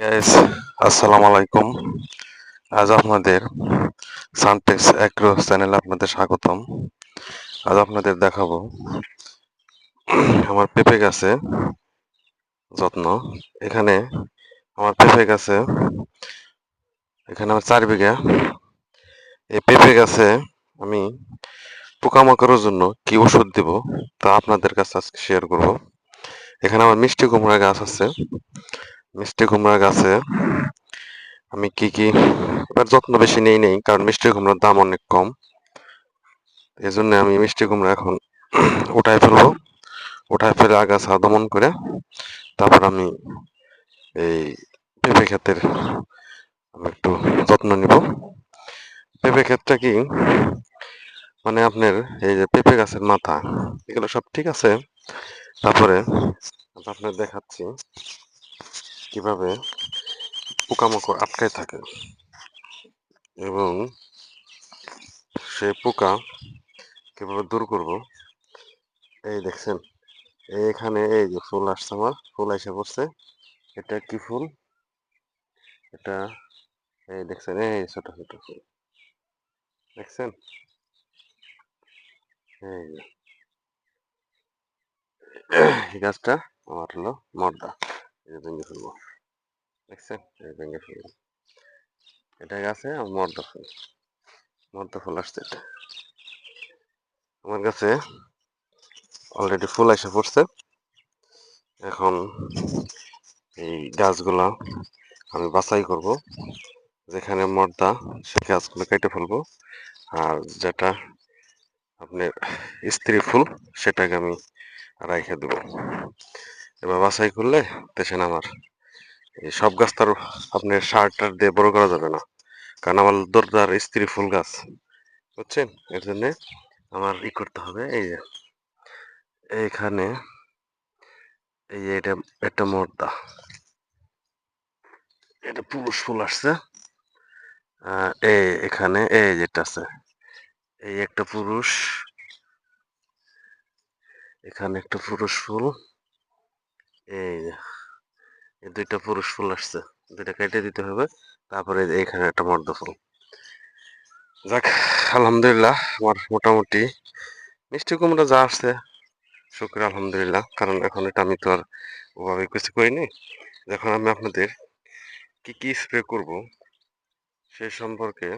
Guys, আসসালামু আলাইকুম। আজ আপনাদের সানটেক্স অ্যাগ্রো চ্যানেলে আপনাদের স্বাগতম। আজ আপনাদের দেখাবো আমার পেঁপে গাছে যত্ন। এখানে আমার পেঁপে গাছে এখানে আমার 4 বিঘা। এই পেঁপে গাছে আমি পোকামাকড়ের জন্য কি ওষুধ দেব তা আপনাদের কাছে আজকে শেয়ার করব। এখানে আমার মিষ্টি কুমড়া গাছ আছে। মিষ্টি কুমড়া গাছে আমি কি এবার যত্ন বেশি নেই কারণ মিষ্টি কুমড়ার দাম অনেক কম। এজন্য আমি মিষ্টি কুমড়া এখন উঠায় ফেলবো। উঠায় ফেলে আগাছা দমন করে তারপর আমি এই পেঁপে ক্ষেতের আমি একটু যত্ন নিব। পেঁপে ক্ষেতটা কি মানে আপনার এই যে পেঁপে গাছের মাথা এগুলো সব ঠিক আছে। তারপরে আপনার দেখাচ্ছি কিভাবে পোকামাকড় আটকায় থাকে এবং সেই পোকা কিভাবে দূর করব। এই দেখছেন এইখানে এই যে ফুল আসছে, আমার ফুল এসে পড়ছে। এটা কি ফুল? এটা এই দেখছেন এই ছোট ছোট ফুল দেখছেন। এই যে এই গাছটা আমার হলো মর্দা। এই যে ভেঙে ফেলবো, দেখছেন এই ভেঙে ফেলবো। এটা গাছে আমার মর্দা ফুল, মর্দা ফুল আসছে। এটা আমার গাছে অলরেডি ফুল এসে পড়ছে। এখন এই গাছগুলা আমি বাছাই করব, যেখানে মর্দা সে গাছগুলো কেটে ফেলবো, আর যেটা আপনার স্ত্রী ফুল সেটাকে আমি রাইখে দেবো। এবার বাছাই করলে দেখেন আমার এই সব গাছ তার আপনার সার টার দিয়ে বড় করা যাবে না, কারণ আমার দরজার স্ত্রী ফুল গাছ, বুঝছেন। এর জন্য আমার করতে হবে। এই যে এইখানে এই যে এটা একটা মর্দা, এটা পুরুষ ফুল আসছে। এই এখানে এই যেটা আছে এই একটা পুরুষ, এখানে একটা পুরুষ ফুল। এই যে এই দুইটা পুরুষ ফুল আসছে, দুইটা কেটে দিতে হবে। তারপরে এইখানে একটা মর্দা ফুল। যাক, আলহামদুলিল্লাহ আমার মোটামুটি মিষ্টি কুমড়া যা আসছে শুক্র আলহামদুলিল্লাহ, কারণ এখন এটা আমি তো আর ওভাবে কিছু করিনি। যখন আমি আপনাদের কি স্প্রে করব সে সম্পর্কে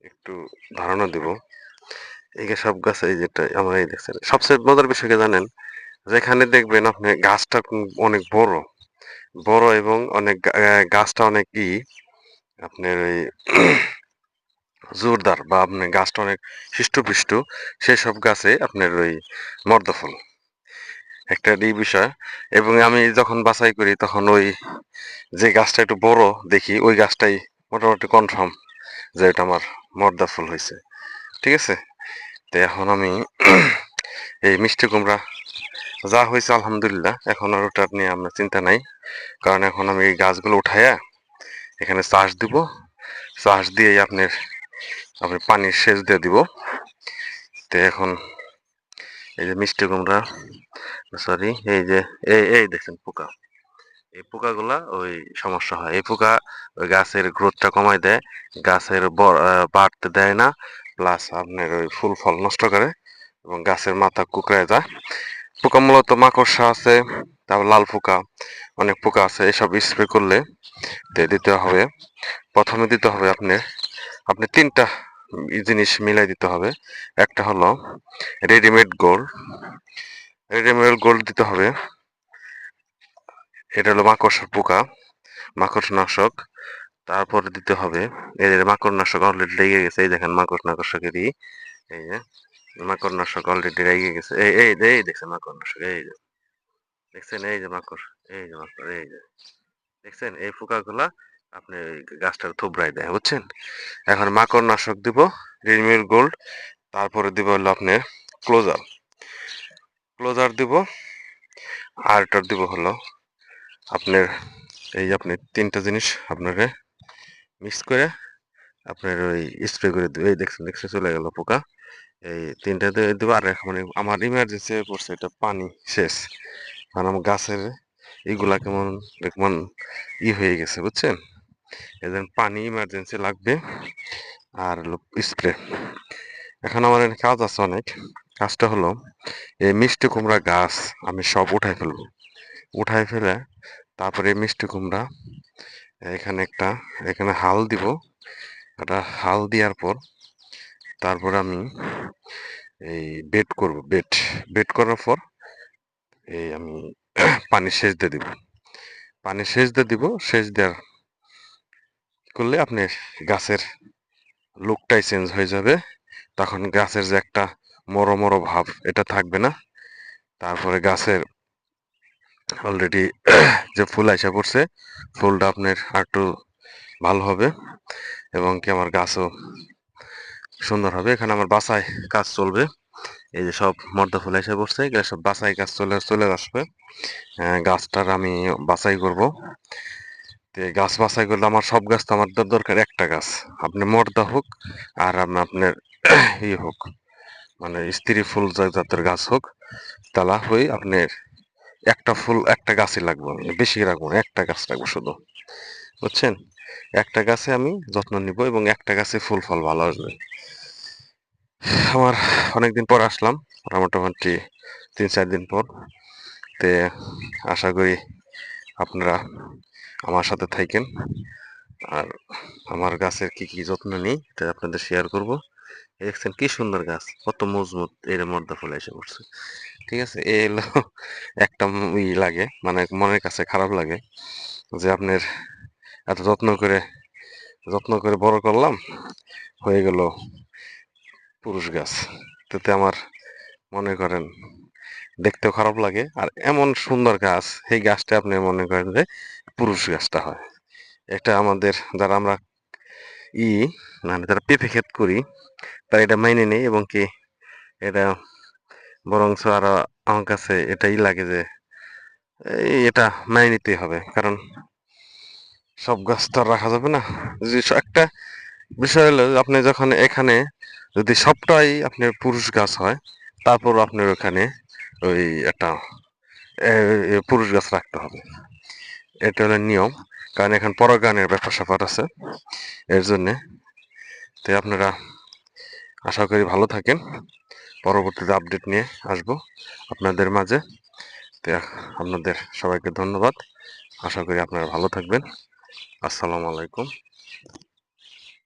একটু ধারণা দিব। এই যে সব গাছ এই যেটা আমার এই দেখছেন, সবচেয়ে মজার বিষয় কি জানেন, যেখানে দেখবেন আপনি গাছটা অনেক বড় বড় এবং অনেক গাছটা অনেক আপনার ওই জোরদার বা আপনার গাছটা অনেক হৃষ্টপুষ্ট, সেই সব গাছে আপনার ওই মর্দা ফুল একটা বিষয়। এবং আমি যখন বাছাই করি তখন ওই যে গাছটা একটু বড় দেখি ওই গাছটাই মোটামুটি কনফার্ম যে এটা আমার মর্দা ফুল হয়েছে, ঠিক আছে। তো এখন আমি এই মিষ্টি কুমড়া যা হয়েছে আলহামদুলিল্লাহ, এখন আর ওটা নিয়ে আমার চিন্তা নাই, কারণ এখন আমি এই গাছগুলো উঠাইয়া এখানে চাষ দিব। চাষ দিয়ে আপনার আপনি পানির সেচ দিয়ে দিব। তো এখন এই যে মিষ্টি কুমড়া, সরি এই যে এই দেখছেন পোকা, এই পোকাগুলা ওই সমস্যা হয়। এই পোকা ওই গাছের গ্রোথটা কমায় দেয়, গাছের বাড়তে দেয় না, প্লাস আপনার ওই ফুল ফল নষ্ট করে এবং গাছের মাথা কুকড়ায় যায়। পোকা মূলত মাকড়সা আছে, তারপর লাল পোকা, অনেক পোকা আছে। এসব স্প্রে করলে দিতে হবে, প্রথমে দিতে হবে আপনি 3টা জিনিস মিলাই দিতে হবে। একটা হলো রেডিমেড গোল্ড, রেডিমেড গোল্ড দিতে হবে। এটা হলো মাকড়সার পোকা, মাকড়নাশক। তারপরে দিতে হবে এই যে মাকড়নাশক অলরেডি লেগে গেছে, এই দেখেন মাকড়নাশকেরই এই যে মাকড়নাশক অলরেডি লেগে গেছে। এই এই এই দেখছেন মাকড়নাশক, এই যে দেখছেন এই যে মাকড়, এই যে মাকড়, এই যে দেখছেন এই পোকাগুলা আপনি ওই গাছটার থুবড়াই দেয়, বুঝছেন। এখন মাকড়নাশক দিব রিমিল গোল্ড, তারপরে দিব হলো আপনার ক্লোজার, ক্লোজার দিব, আর এটার দিব হলো আপনার এই আপনি 3টা জিনিস আপনাকে মিক্স করে আপনার ওই স্প্রে করে দিবে। এই দেখছেন দেখছেন চলে গেল পোকা। এই 3টা দেবো। আর এখন মানে আমার ইমার্জেন্সি পড়ছে এটা পানি শেষ, কারণ আমার গাছের এগুলা কেমন কেমন হয়ে গেছে বুঝছেন। এদের পানি ইমার্জেন্সি লাগবে আর স্প্রে। এখন আমার এখানে কাজ আছে অনেক। কাজটা হলো এই মিষ্টি কুমড়া গাছ আমি সব উঠাই ফেলবো। উঠাই ফেলে তারপরে এই মিষ্টি কুমড়া এখানে হাল দিব। এটা হাল দেওয়ার পর তারপরে আমি এই বেড করব। বেড করার পর এই আমি পানি সেচ দিয়ে দিব। পানি সেচ দিয়ে দিব। সেচ দেওয়ার করলে আপনি গাছের লুকটাই চেঞ্জ হয়ে যাবে। তখন গাছের যে একটা মরো মরো ভাব এটা থাকবে না। তারপরে গাছের অলরেডি যে ফুল আইসা পড়ছে, ফুলটা আপনার আরেকটু ভালো হবে এবং কি আমার গাছও সুন্দর হবে। এখানে আমার বাসায় কাজ চলবে। এই যে সব মর্দা ফুল এসে পড়ছে, এগুলো সব বাছাই কাজ চলে চলে আসবে। গাছটার আমি বাছাই করব। তো এই গাছ বাছাই করলে আমার সব গাছ তো আমার দরকার একটা গাছ, আপনি মর্দা হোক আর আপনার হোক, মানে স্ত্রী ফুল জাতের গাছ হোক, তালা হয়ে আপনার একটা ফুল একটা গাছই লাগবে। আমি বেশি রাখবো না, একটা গাছ রাখবো শুধু, বুঝছেন। একটা গাছে আমি যত্ন নিব এবং একটা গাছে ফুল ফল ভালো আসবে। আমার অনেকদিন পর আসলাম, মোটামুটি 3-4 দিন পর। তে আশা করি আপনারা আমার সাথে থাকেন আর আমার গাছের কি কি যত্ন নিই এটা আপনাদের শেয়ার করব। দেখছেন কি সুন্দর গাছ, কত মজবুত, এর মধ্যে ফুল এসে পড়ছে। ঠিক আছে, এ হলো একটা লাগে, মানে মনের কাছে খারাপ লাগে যে আপনার এত যত্ন করে বড় করলাম, হয়ে গেল পুরুষ গাছ। তাতে আমার মনে করেন দেখতেও খারাপ লাগে। আর এমন সুন্দর গাছ, সেই গাছটা আপনি মনে করেন যে পুরুষ গাছটা হয়। এটা আমাদের যারা আমরা ই মানে যারা পেঁপে ক্ষেত করি তারা এটা মাইনে নেই এবং কি এটা বরঞ্চ আরো আমার কাছে এটাই লাগে যে এটা মাইনে নিতেই হবে, কারণ সব গাছ তো আর রাখা যাবে না। যদি একটা বিষয় হলো আপনি যখন এখানে যদি সবটাই আপনার পুরুষ গাছ হয়, তারপর আপনার ওখানে ওই একটা পুরুষ গাছ রাখতে হবে। এটা হলো নিয়ম, কারণ এখন পরাগায়নের ব্যাপার স্যাপার আছে এর জন্যে। তো আপনারা আশা করি ভালো থাকেন। পরবর্তীতে আপডেট নিয়ে আসবো আপনাদের মাঝে। তো আপনাদের সবাইকে ধন্যবাদ। আশা করি আপনারা ভালো থাকবেন। আসসালামু আলাইকুম।